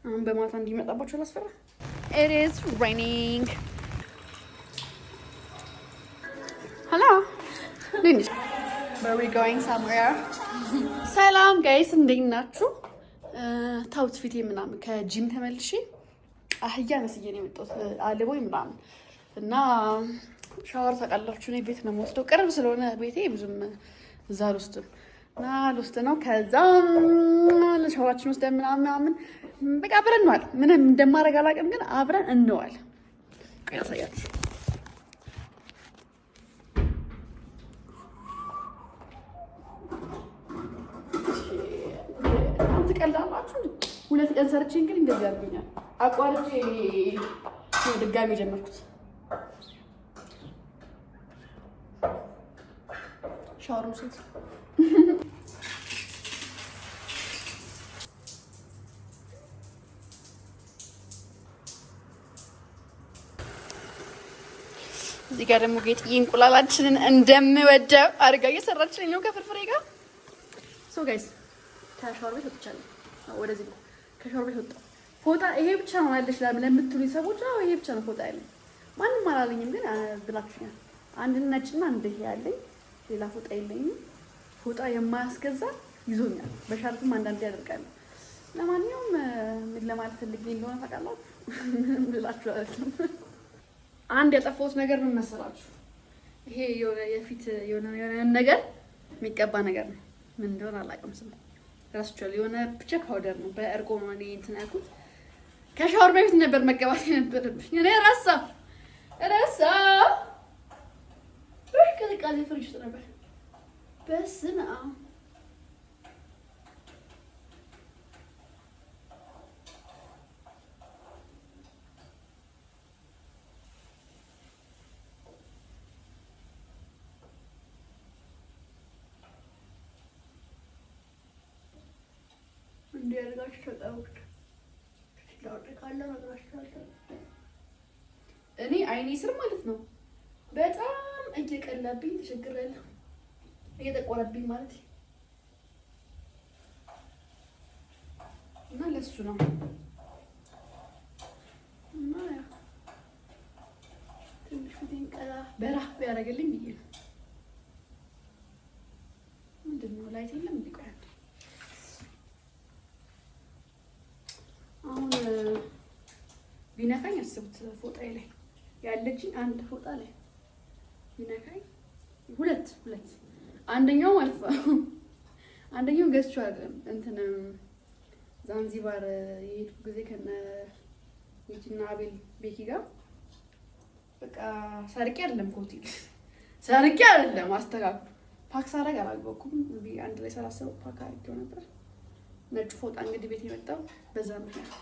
አሁን በማታ እንዲመጣባቸው ላስፈራ። It is raining. Hello. Where we going somewhere? ሰላም ጋይስ እንዴት ናችሁ? ታውት ፊቴ ምናምን ከጂም ተመልሼ አህያ መስዬ ነው የመጣሁት አልቦኝ ምናምን እና ሻወር ታውቃላችሁ እኔ ቤት ነው የምወስደው ቅርብ ስለሆነ ቤቴ ብዙም እዛ አልወስድም እና ልወስድ ነው ከዛ ሻወራችን ወስደን ምናምን በቃ አብረን እንዋል ምንም እንደማደርግ አላውቅም ግን አብረን እንዋል ቆይ አሳያችሁ ትቀልዳላችሁ ሁለት ቀን ሰርቼ እንግዲህ እንደዚህ አድርገኛል አቋርጬ ድጋሚ ጀመርኩት ሻወር ውስጥ እዚህ ጋር ደግሞ ጌጥ እንቁላላችንን እንደምወደው አድርጋ እየሰራችልኝ ነው ከፍርፍሬ ጋር ሶ ጋይስ ከሻወር ቤት ወጥቻለሁ ወደዚህ ከሻወር ቤት ወጣሁ ፎጣ ይሄ ብቻ ነው ያለሽ ለምትሉኝ ሰዎች አዎ ይሄ ብቻ ነው ፎጣ ያለኝ ማንም አላለኝም ግን ብላችሁኛል አንድ ነጭና አንድ ይሄ ያለኝ ሌላ ፎጣ የለኝም ፎጣ የማያስገዛ ይዞኛል በሻርፕም አንዳንዴ ያደርጋል ለማንኛውም ምን ለማለት ፈልጌ እንደሆነ ታውቃላችሁ ምንም ብላችሁ አይደለም አንድ ያጠፋሁት ነገር ምን መሰላችሁ ይሄ የሆነ የፊት የሆነ ነገር የሚቀባ ነገር ነው ምን እንደሆነ አላውቅም ስም ራስቸዋለሁ የሆነ ብቻ ፓውደር ነው በእርጎ ነው እኔ እንትን ያልኩት ከሻወር በፊት ነበር መቀባት የነበረብኝ እኔ ረሳ ከዚህ ፍሪጅ ውስጥ ነበር በስመ አብ እንዲያደርጋችሁ ተጠውት ካለ ነገራችሁ እኔ አይኔ ስር ማለት ነው በጣም እየቀላብኝ ተቸግሬያለሁ እየተቆረብኝ ማለት እና ለሱ ነው እና ትንሽ ፊቴን ቀላ በራህ ቢያደርግልኝ ብዬ ነው ምንድን ነው ላይት የለም እንዲቆያል አሁን ቢነካኝ አስቡት ፎጣዬ ላይ ያለችኝ አንድ ፎጣ ላይ ቢነካኝ ሁለት አንደኛው ማለት ነው አንደኛው ገዝቼዋለሁ እንትን ዛንዚባር የሄድኩ ጊዜ ከነ ይጂና አቤል ቤኪ ጋር በቃ ሰርቄ አይደለም ኮቲል ሰርቄ አይደለም አስተካክሉ ፓክ ሳረግ አላገባኩም አንድ ላይ ሰላሰው ፓክ አድርጌው ነበር ነጭ ፎጣ እንግዲህ ቤት የመጣው በዛ ምክንያት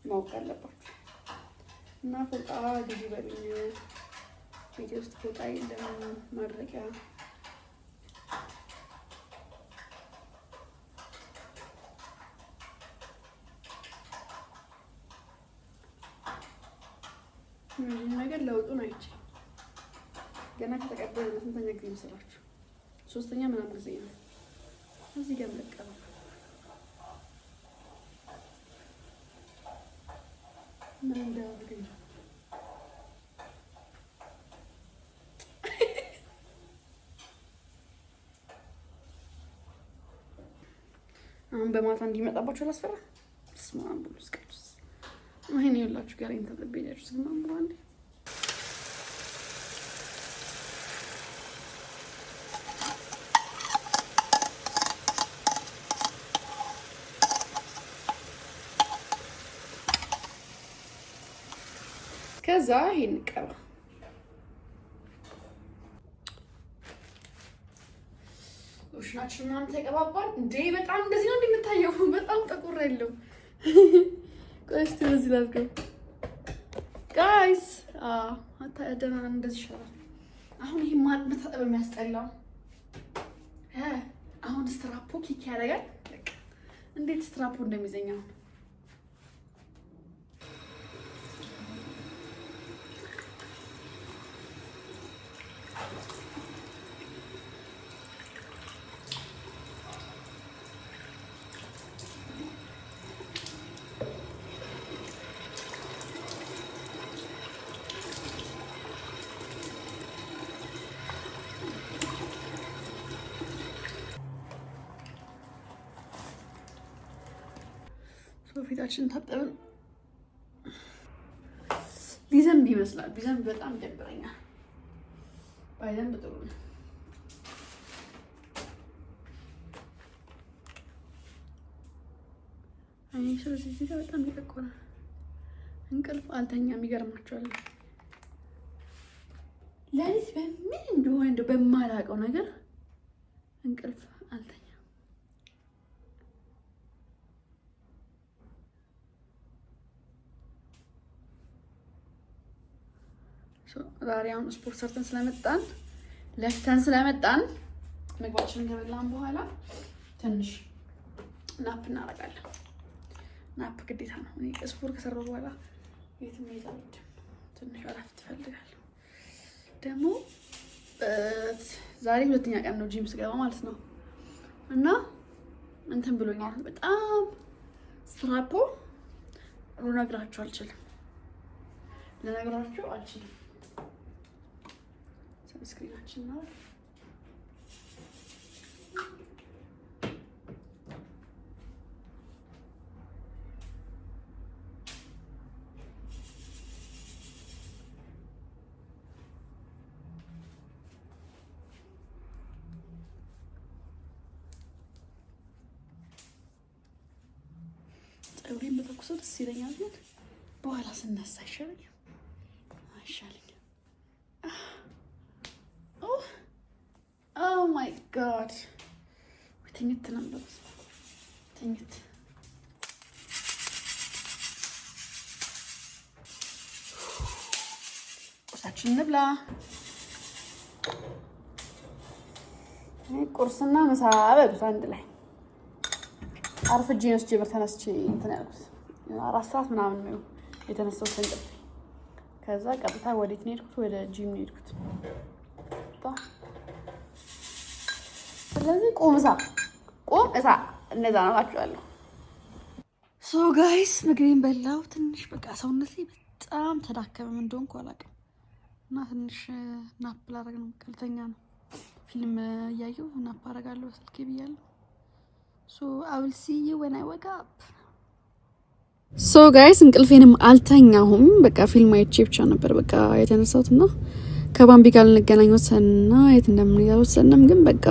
ማወቅ አለባችሁ እና ፎጣ ግዢ በሉኝ ቤቴ ውስጥ ፎጣ የለም ማድረቂያ ነገር ለውጡን አይቼ ገና ከተቀበለ ስንተኛ ጊዜ መሰላችሁ ሶስተኛ ምናምን ጊዜ ነው እዚህ ጋር መቀበል ምን እንዳደረገኝ አሁን በማታ እንዲመጣባቸው ላስፈራ ስማም ብሎ ስቀጥስ ወይኔ ያላችሁ ጋር እንተጠበያችሁ ስማም ብሎ አንዴ ከዛ ይሄን ቀባ ወሽናችን ማን ተቀባባን እንዴ በጣም እንደዚህ ነው እንደምታየው በጣም ጠቆር ያለው ቆይስቲ እንደዚህ ላድርገው ጋይስ አታደና እንደዚህ ይሻላል አሁን ይሄ ማጥ መታጠብ የሚያስጠላው አሁን ስትራፖ ኪክ ያደርጋል እንዴት ስትራፖ እንደሚዘኛው ፊታችን ታጠብን። ሊዘንብ ይመስላል። ሊዘንብ በጣም ይደብረኛል። ባይዘንብ ጥሩ ነው። እኔ ስለዚህ እዚህ ጋር በጣም ይጠቆራል። እንቅልፍ አልተኛም። ይገርማችኋል። ለሊት በምን እንደሆነ እንደው በማላውቀው ነገር እንቅልፍ አልተኛም። ዛሬ አሁን ስፖርት ሰርተን ስለመጣን ለፍተን ስለመጣን ምግባችንን ከበላን በኋላ ትንሽ ናፕ እናደርጋለን። ናፕ ግዴታ ነው። እኔ ስፖርት ከሰራሁ በኋላ የትም መሄድ አልወድም። ትንሽ እረፍት እፈልጋለሁ። ደግሞ ዛሬ ሁለተኛ ቀን ነው ጂም ስገባ ማለት ነው። እና እንትን ብሎኛል በጣም ስትራፖ ልነግራችሁ አልችልም። ሰብስክሪናችን ነው ፀጉሬን በተኩሰው ደስ ይለኛል፣ ግን በኋላ ስነሳ አይሻለኝም? አይሻለኝም? ኦ ማይ ጋድ ትኝት ነበር። ትኝት ቁርሳችን እንብላ። ቁርስና ምሳ በሉት አንድ ላይ። አርፍጄ ነው ስጀምር ተነስቼ እንትን ያልኩት 4 ሰዓት ምናምን ነው የተነሳሁት ከእንቅልፌ። ከዛ ቀጥታ ወዴት ነው የሄድኩት? ወደ ጂም ነው የሄድኩት። ስለዚህ ቁም እሳ እነዛ ነው እላችኋለሁ። ሶ ጋይስ ምግቤን በላው። ትንሽ በቃ ሰውነቴ በጣም ተዳከመ። ምን እንደሆንኩ አላውቅም። እና ትንሽ ናፕ ላደርግ ነው። ልተኛ ነው። ፊልም እያየሁ ናፕ አደርጋለሁ በስልኬ ብያለሁ። So I will see you when I wake up. So guys እንቅልፌንም አልተኛሁም። በቃ ፊልም አይቼ ብቻ ነበር በቃ የተነሳሁት እና ከባምቢ ጋር ልንገናኝ ወሰንና የት እንደምንሄድ ወሰንም። ግን በቃ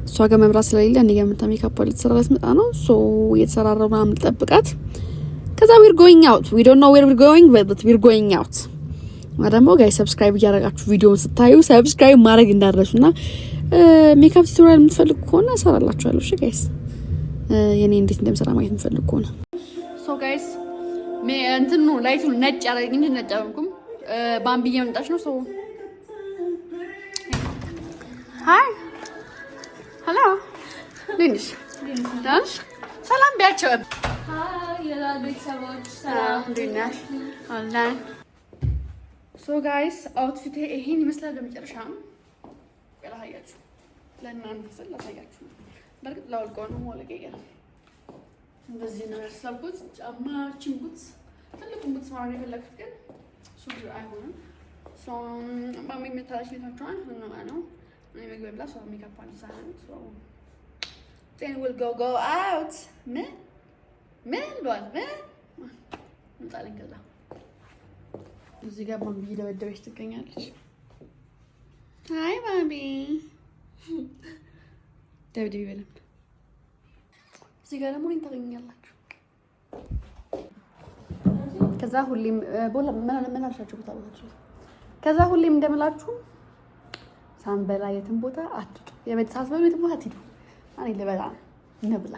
እሷ ጋር መብራት ስለሌለ እኔ ጋር መጣ ሜካፕ ልትሰራ ልትመጣ ነው። ሶ እየተሰራራው ምናምን ልጠብቃት። ከዛ we're going out. We don't know where we're going but we're going out. ደግሞ ጋይስ ሰብስክራይብ እያደረጋችሁ ቪዲዮውን ስታዩ ሰብስክራይብ ማድረግ እንዳትረሱና ሜካፕ ቱቶሪያል የምትፈልጉ ከሆነ እሰራላችኋለሁ። እሺ ጋይስ የኔ እንዴት እንደምሰራ ማየት የምትፈልጉ ከሆነ ሶ ጋይስ እንትኑ ላይቱን ነጭ ያደረግኝ እንጂ ነጭ አልኩም። ባምቢ እየመጣች ነው። ሶ ሃይ ሄሎ ሊንሽ ዳንስ ሰላም ቢያቸው። ሃይ የላል ቤተሰቦች ሰላም እንዴናሽ ኦንላይን። ሶ ጋይስ አውትፊት ይሄን ይመስላል። በመጨረሻ ያላያችሁ ለእናንተ ስል ላሳያችሁ። በርግጥ ላውልቀው ነው ወለቀየ እንደዚህ ነው ያሰብኩት። ጫማችን ቡትስ ትልቁን ቡትስ ማድረግ የፈለኩት ግን ሱሪ አይሆንም። ሶ ባምቢ መታለች ቤታችኋን ነው እኔ ምግብ ብላ ሶ ሜካፕ አልሰራም። ሶ then we'll go out ምን ባል እንጣለን። ከዛ እዚህ ጋር ባምቢ እየደበደበች ትገኛለች። ሃይ ባምቢ ደብደቢ በደንብ። እዚህ ጋር ደግሞ እኔን ታገኛላችሁ። ከዛ ሁሌም ምን አልሻችሁ ቦታችሁ። ከዛ ሁሌም እንደምላችሁ ሳንበላ የትም ቦታ አትጡ። የቤት ሳትበሉ የትም ቦታ አትሂዱ። እኔ ልበላ እንብላ።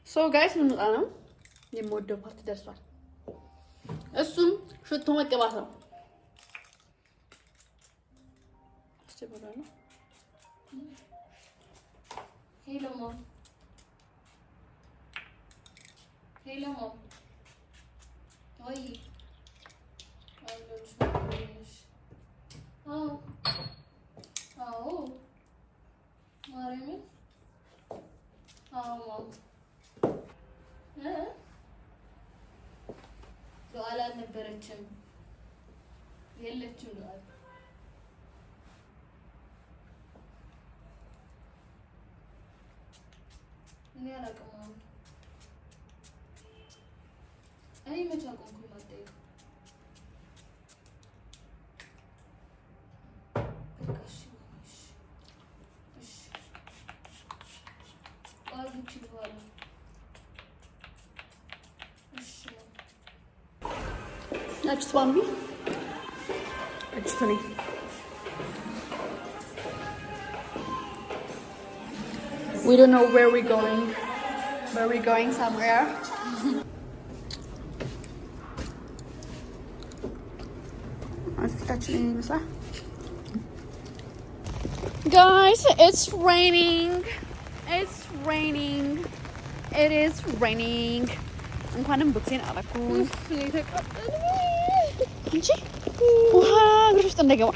ሶ ጋይስ ልንወጣ ነው። የምወደው ፓርት ደርሷል። እሱም ሽቶ መቀባት ነው። አስተባባለሁ። ሄሎ ማም ወይ አዎ ማርያምን ማም ዱዓላ አልነበረችም የለችም ዱዓላ እኔ አላውቅም። እኔ መቼ አቆምኩኝ ማጠየቅ? Next one, me. It's funny. We don't know where we're going. But we're going somewhere. Guys, it's raining. It's raining. It is raining. እንኳንም ቡክሴን አላኩኝ እንጂ ውሃ እግር ውስጥ እንደገባ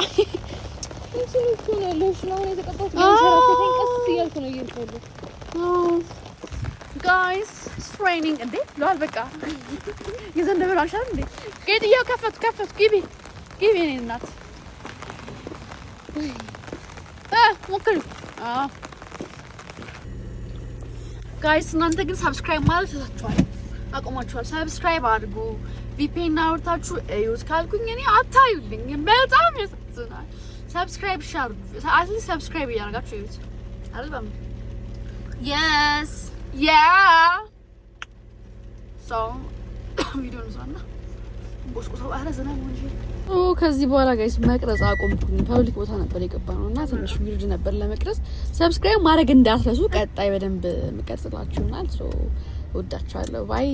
ጋይስ it's raining እንዴ ብሏል። በቃ የዘነበ ነው አይደል እንዴ? ጌጥዬው ከፈቱ ግቢ እኔ እናት ሞክሪ። ጋይስ እናንተ ግን ሰብስክራይብ ማለት ተሳችኋል፣ አቆማችኋል። ሰብስክራይብ አድርጉ። ቪፒኤን አውርታችሁ እዩት ካልኩኝ እኔ አታዩልኝ። በጣም ያሳዝናል። ሰብስክራይብ ሻርጉ። አትሊስት ሰብስክራይብ እያደረጋችሁ እዩት አይደለም? yes yeah so ቪዲዮ ነው ቦስኮ ሰው አረዘና ወንጂ ከዚህ በኋላ ጋይስ መቅረጽ አቆምኩኝ። ፐብሊክ ቦታ ነበር የገባነው እና ትንሽ ዊርድ ነበር ለመቅረጽ። ሰብስክራይብ ማድረግ እንዳትረሱ። ቀጣይ በደንብ መቀርጽላችሁናል። ሶ ወዳችኋለሁ። ባይ